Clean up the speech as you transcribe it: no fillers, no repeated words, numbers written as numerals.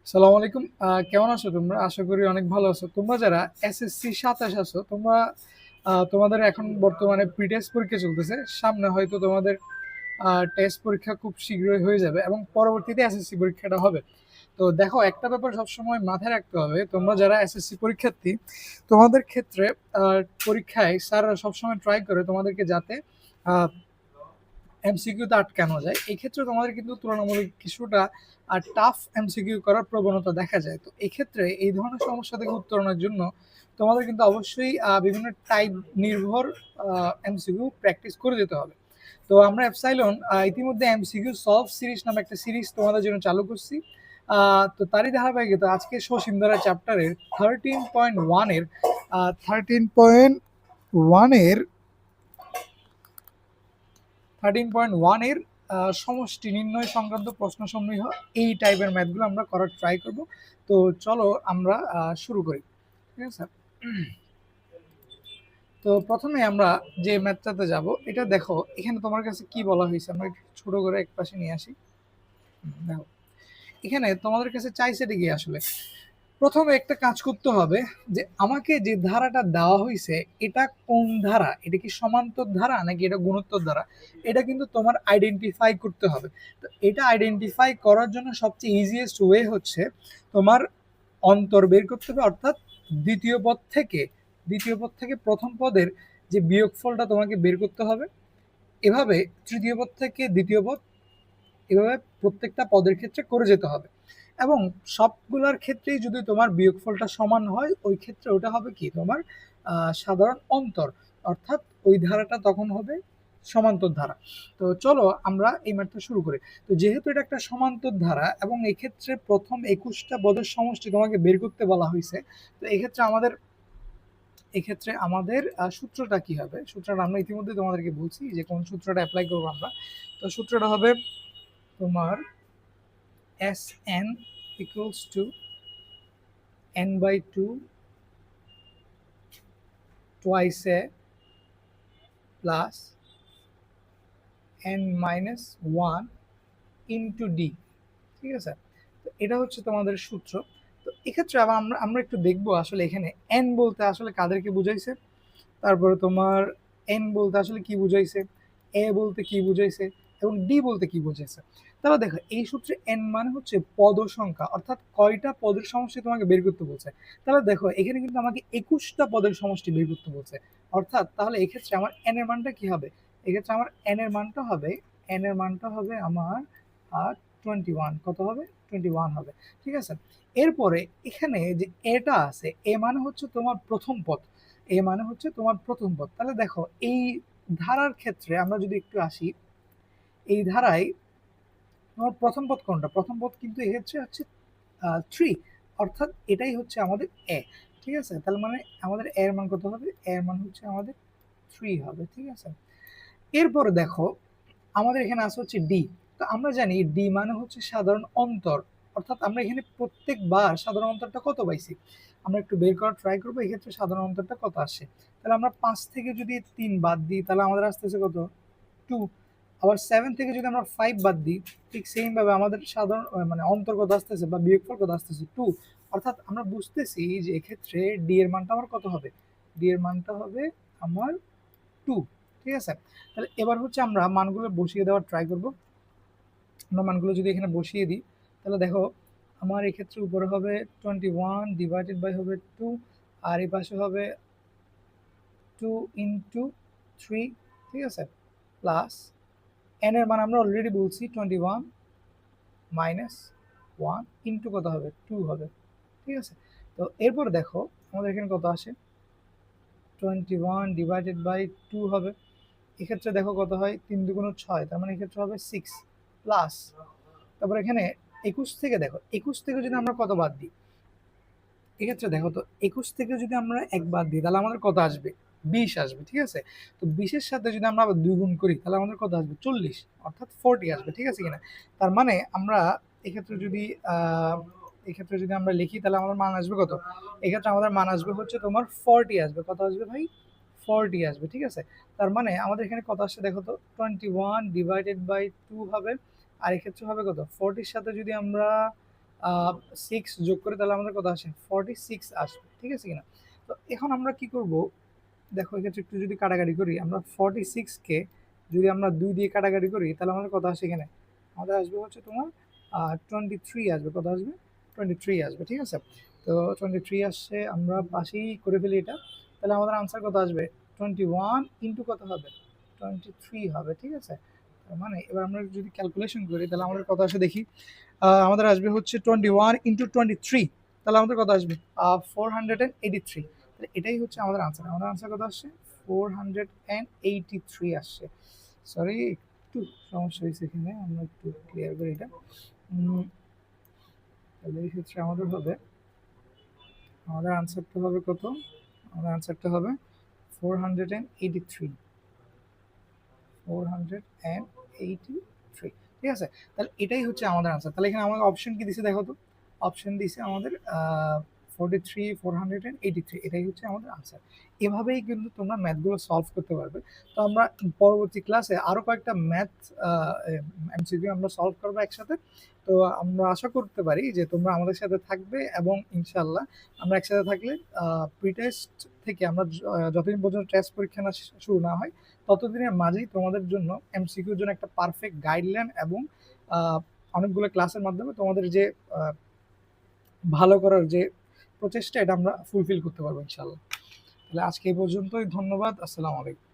সালাম আলাইকুম। কেমন আছো তোমরা? আশা করি অনেক ভালো আছো। তোমরা যারা এসএসসি ২৭ আছো, তোমরা তোমাদের এখন বর্তমানে প্রি-টেস্ট পরীক্ষা চলতেছে। সামনে হয়তো তোমাদের টেস্ট পরীক্ষা খুব শীঘ্রই হয়ে যাবে এবং পরবর্তীতে এসএসসি পরীক্ষাটা হবে। তো দেখো, একটা ব্যাপার সবসময় মাথায় রাখতে হবে, তোমরা যারা এসএসসি পরীক্ষার্থী, তোমাদের ক্ষেত্রে আ পরীক্ষায় স্যাররা সবসময় ট্রাই করে তোমাদেরকে যাতে আ এমসিকিউতে আটকানো যায়। এই ক্ষেত্রে তোমাদের কিন্তু তুলনামূলক কিছুটা টাফ এমসিকিউ করার প্রবণতা দেখা যায়। তো এক্ষেত্রে এই ধরনের সমস্যা থেকে উত্তরণের জন্য তোমাদের কিন্তু অবশ্যই বিভিন্ন টাইপ নির্ভর এমসিকিউ প্র্যাকটিস করে যেতে হবে। তো আমরা এপসাইলন ইতিমধ্যে এমসিকিউ সলভ সিরিজ নামে একটা সিরিজ তোমাদের জন্য চালু করছি। তো তারই ধারাবাহিকতা আজকে সসীমধারা চ্যাপ্টারের 13.1 এর 13.1 এর 13.1 এর সমষ্টি নির্ণয় সংক্রান্ত প্রশ্নসমূহ এই টাইপের ম্যাথগুলো আমরা করার ট্রাই করব। তো চলো আমরা শুরু করি। ঠিক আছে? তো প্রথমে আমরা যে ম্যাথটাতে যাব, এটা দেখো এখানে তোমার কাছে কি বলা হয়েছে, আমরা একটু ছোট করে একপাশে নিয়ে আসি। দেখো এখানে তোমাদের কাছে চাইছে কি আসলে, প্রথমে একটা কাজ করতে হবে যে আমাকে যে ধারাটা দেওয়া হয়েছে এটা কোন ধারা, এটা কি সমান্তর ধারা নাকি এটা গুণোত্তর ধারা, এটা কিন্তু তোমার আইডেন্টিফাই করতে হবে। তো এটা আইডেন্টিফাই করার জন্য সবচেয়ে ইজিয়েস্ট ওয়ে হচ্ছে তোমার অন্তর বের করতে হবে, অর্থাৎ দ্বিতীয় পদ থেকে দ্বিতীয় পদ থেকে প্রথম পদের যে বিয়োগফলটা তোমাকে বের করতে হবে। এভাবে তৃতীয় পদ থেকে দ্বিতীয় পদ, এভাবে প্রত্যেকটা পদের ক্ষেত্রে করে যেতে হবে। এবং সবগুলোর ক্ষেত্রেই যদি তোমার বিয়োগফলটা সমান হয়, ওই ক্ষেত্রে ওটা হবে কি তোমার সাধারণ অন্তর, অর্থাৎ ওই ধারাটা তখন হবে সমান্তর ধারা। তো চলো আমরা এই ম্যাথটা শুরু করি। তো যেহেতু এটা একটা সমান্তর ধারা এবং এক্ষেত্রে প্রথম ২১টা পদের সমষ্টি তোমাকে বের করতে বলা হয়েছে, তো এক্ষেত্রে আমাদের সূত্রটা কি হবে, সূত্রটা আমরা ইতিমধ্যে তোমাদেরকে বলছি যে কোন সূত্রটা অ্যাপ্লাই করবো আমরা। তো সূত্রটা হবে তোমার Sn equals to n by 2 twice a plus n minus 1 into d। ঠিক আছে? তো এটা হচ্ছে তোমাদের সূত্র। তো এক্ষেত্রে আবার আমরা আমরা একটু দেখবো আসলে এখানে n বলতে আসলে কাদেরকে বুঝাইছে, তারপরে তোমার এন বলতে আসলে কি বুঝাইছে, এ বলতে কি বুঝাইছে এবং ডি বলতে কি বুঝাইছে। তাহলে দেখো এই সূত্রে এন মানে হচ্ছে পদ সংখ্যা, অর্থাৎ কয়টা পদের সমষ্টি তোমাকে বের করতে বলছে। তাহলে দেখো এখানে কিন্তু আমাকে ২১টা পদের সমষ্টি বের করতে বলছে, অর্থাৎ তাহলে এক্ষেত্রে আমার এন এর মানটা কি হবে, এক্ষেত্রে আমার এন এর মানটা হবে আমার 21। কত হবে? 21 হবে। ঠিক আছে? এরপরে এখানে যে এটা আছে, এ মানে হচ্ছে তোমার প্রথম পদ, এ মানে হচ্ছে তোমার প্রথম পদ। তাহলে দেখো এই ধারার ক্ষেত্রে আমরা যদি একটু আসি, এই ধারায় তোমার প্রথম পদ কোনটা? প্রথম পদ কিন্তু এক্ষেত্রে হচ্ছে 3, অর্থাৎ এটাই হচ্ছে আমাদের এ। ঠিক আছে? তাহলে মানে আমাদের এর মান কত হবে? এর মান হচ্ছে আমাদের 3 হবে। ঠিক আছে? এরপরে দেখো আমাদের এখানে আছে হচ্ছে ডি। তো আমরা জানি ডি মানে হচ্ছে সাধারণ অন্তর, অর্থাৎ আমরা এখানে প্রত্যেকবার সাধারণ অন্তরটা কত পাইছি, আমরা একটু বের করার ট্রাই করবো এক্ষেত্রে সাধারণ অন্তরটা কত আসে। তাহলে আমরা ৫ থেকে যদি ৩ বাদ দিই তাহলে আমাদের আসতেছে কত? 2। আবার 7 থেকে যদি আমরা 5 বাদ দিই, ঠিক সেম ভাবে আমাদের সাধারণ মানে অন্তর কত আসতেছে বা বিয়োগফল কত আসতেছে? 2। অর্থাৎ আমরা বুঝতেছি যে এক্ষেত্রে ডি এর মানটা আমার কত হবে? ডি এর মানটা হবে আমার 2। ঠিক আছে? তাহলে এবার হচ্ছে আমরা মানগুলো বসিয়ে দেওয়ার ট্রাই করব। আমরা মানগুলো যদি এখানে বসিয়ে দিই তাহলে দেখো আমার এক্ষেত্রে উপরে হবে 21 ডিভাইডেড বাই হবে 2, আর এই পাশে হবে 2 ইন্টু 3। ঠিক আছে? প্লাস এন এর মান আমরা অলরেডি বলছি 21 মাইনাস 1 ইন্টু কত হবে? 2 হবে। ঠিক আছে? তো এরপর দেখো আমাদের এখানে কত আসে? 21 ডিভাইডেড বাই 2 হবে। এক্ষেত্রে দেখো কত হয়? ৩ দুগুণ ৬, তার মানে এক্ষেত্রে হবে 6 প্লাস, তারপর এখানে ২১ থেকে দেখো ২১ থেকে যদি আমরা কত বাদ দিই, এক্ষেত্রে দেখো তো ২১ থেকে যদি আমরা ১ বাদ দিই তাহলে আমাদের কত আসবে? ২০ আসবে। ঠিক আছে? তো ২০ এর সাথে যদি আমরা আবার ২ গুণ করি তাহলে আমাদের কত আসবে? ৪০, অর্থাৎ 40 আসবে। ঠিক আছে কিনা? তার মানে আমরা এক্ষেত্রে যদি আ এক্ষেত্রে যদি আমরা লিখি তাহলে আমাদের মান আসবে কত? এক্ষেত্রে আমাদের মান আসবে হচ্ছে তোমার 40 আসবে। কত আসবে ভাই? 40 আসবে। ঠিক আছে? তার মানে আমাদের এখানে কত আসছে দেখো তো? 21 ডিভাইডেড বাই 2 হবে। আর এক্ষেত্রে হবে কত? 40 এর সাথে যদি আমরা 6 যোগ করে তাহলে আমাদের কত আসে? 46 আসবে। ঠিক আছে কিনা? তো এখন আমরা কি করব? দেখো এক্ষেত্রে একটু যদি কাটাকাটি করি, আমরা 46 কে যদি আমরা 2 দিয়ে কাটাকাটি করি তাহলে আমাদের কত আসে এখানে? আমাদের আসবে হচ্ছে তোমার 23 আসবে। কত আসবে? 23 আসবে। ঠিক আছে? তো 23 আসছে, আমরা পাশেই করে ফেলি এটা। তাহলে আমাদের আনসার কত আসবে? 21 ইনটু কত হবে? 23 হবে। ঠিক আছে? তার মানে এবার আমরা যদি ক্যালকুলেশন করি তাহলে আমাদের কত আসে দেখি। আমাদের আসবে হচ্ছে 21 ইনটু 23, তাহলে আমাদের কত আসবে? 483। তাহলে এটাই হচ্ছে আমাদের আনসার। আমাদের আনসার কত আসছে? 483 আসছে। সরি, একটু সমস্যা হয়েছে এখানে, আমরা একটু ক্লিয়ার করি এটা। তাহলে এই ক্ষেত্রে আমাদের হবে, আমাদের আনসারটা হবে কত? আমাদের আনসারটা হবে 483। 483। ঠিক আছে? তাহলে এটাই হচ্ছে আমাদের আনসার। তাহলে এখানে আমাদের অপশন কি দিছে দেখো তো? অপশন দিছে আমাদের 43, 483, এটাই হচ্ছে আমাদের আনসার। এভাবেই কিন্তু তোমরা ম্যাথগুলো সলভ করতে পারবে। তো আমরা পরবর্তী ক্লাসে আরো কয়েকটা ম্যাথ এমসিকিউ আমরা সলভ করবো একসাথে। তো আমরা আশা করতে পারি যে তোমরা আমাদের সাথে থাকবে এবং ইনশাল্লাহ আমরা একসাথে থাকলে প্রি টেস্ট থেকে আমরা যতদিন পর্যন্ত টেস্ট পরীক্ষা না শুরু না হয় ততদিনের মাঝেই তোমাদের জন্য এমসিকিউর জন্য একটা পারফেক্ট গাইডলাইন এবং অনেকগুলো ক্লাসের মাধ্যমে তোমাদের যে ভালো করার যে প্রচেষ্টা, এটা আমরা ফুলফিল করতে পারবো ইনশাল্লাহ। তাহলে আজকে এই পর্যন্তই। ধন্যবাদ। আসসালামু আলাইকুম।